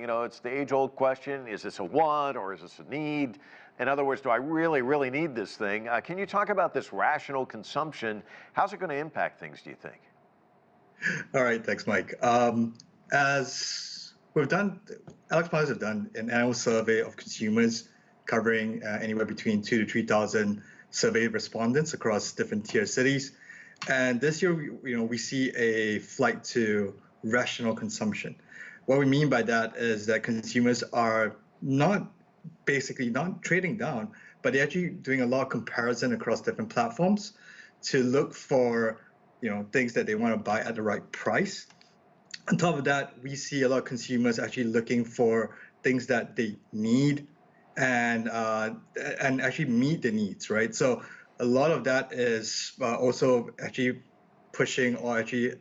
You know, it's the age-old question, is this a want or is this a need? In other words, do I really, really need this thing? Can you talk about this rational consumption? How's it going to impact things, do you think? All right, thanks, Mike. As we've done, AlixPartners have done an annual survey of consumers covering anywhere between 2,000 to 3,000 survey respondents across different tier cities. And this year, we see a flight to rational consumption. What we mean by that is that consumers are basically not trading down, but they're actually doing a lot of comparison across different platforms to look for things that they want to buy at the right price. On top of that, we see a lot of consumers actually looking for things that they need and actually meet the needs, right? So a lot of that is also actually pushing or actually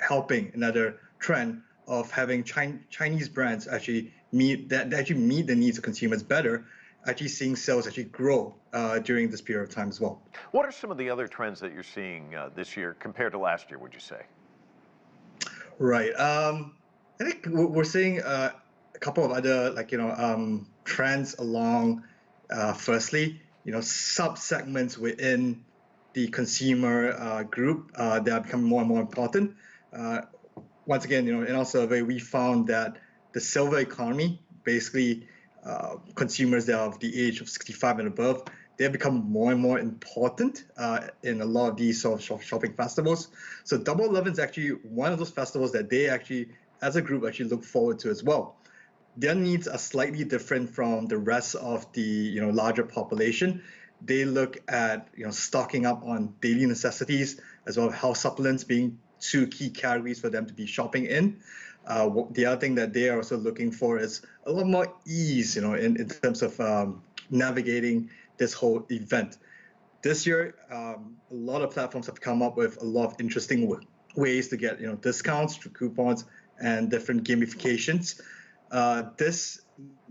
helping another trend of having Chinese brands actually meet the needs of consumers better, actually seeing sales actually grow during this period of time as well. What are some of the other trends that you're seeing this year compared to last year, would you say? Right. I think we're seeing a couple of other trends along. Firstly, sub-segments within the consumer group that are becoming more and more important. Once again, in our survey, we found that the silver economy, basically consumers that are of the age of 65 and above, they have become more and more important in a lot of these sort of shopping festivals. So Double 11 is actually one of those festivals that they actually, as a group, actually look forward to as well. Their needs are slightly different from the rest of the larger population. They look at stocking up on daily necessities as well as health supplements being two key categories for them to be shopping in. The other thing that they are also looking for is a lot more ease, in terms of navigating this whole event. This year, a lot of platforms have come up with a lot of interesting ways to get discounts through coupons and different gamifications. This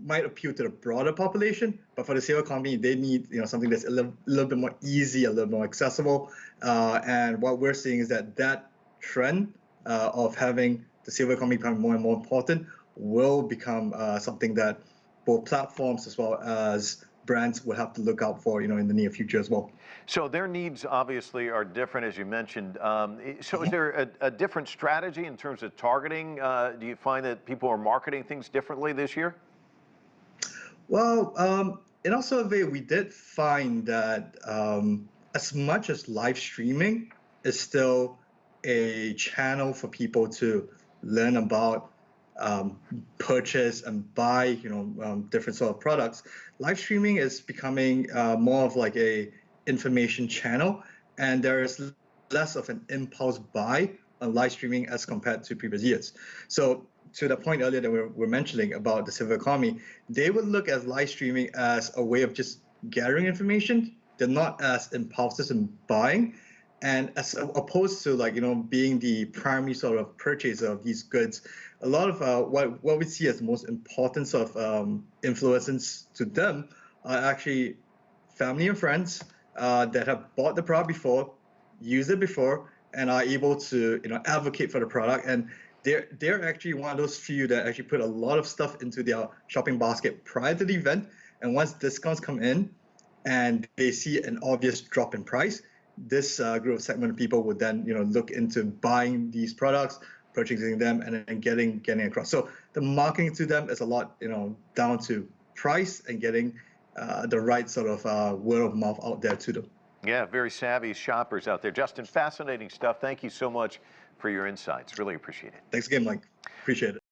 might appeal to the broader population, but for the silver economy, they need something that's a little bit more easy, a little more accessible. And what we're seeing is that trend of having the silver economy become more and more important will become something that both platforms as well as brands will have to look out for, in the near future as well. So their needs obviously are different, as you mentioned. So is there a different strategy in terms of targeting? Do you find that people are marketing things differently this year? Well, in our survey, we did find that as much as live streaming is still a channel for people to learn about, purchase and buy, different sort of products, live streaming is becoming more of like a information channel, and there is less of an impulse buy on live streaming as compared to previous years. So to the point earlier that we're mentioning about the silver economy, they would look at live streaming as a way of just gathering information. They're not as impulsive in buying, and as opposed to being the primary sort of purchaser of these goods. A lot of what we see as the most important sort of influences to them are actually family and friends that have bought the product before, used it before, and are able to advocate for the product. And they're actually one of those few that actually put a lot of stuff into their shopping basket prior to the event. And once discounts come in and they see an obvious drop in price, this group of segment of people would then look into buying these products, purchasing them, and then getting across. So the marketing to them is a lot down to price and getting the right sort of word of mouth out there to them. Yeah, very savvy shoppers out there. Justin, fascinating stuff. Thank you so much for your insights. Really appreciate it. Thanks again, Mike. Appreciate it.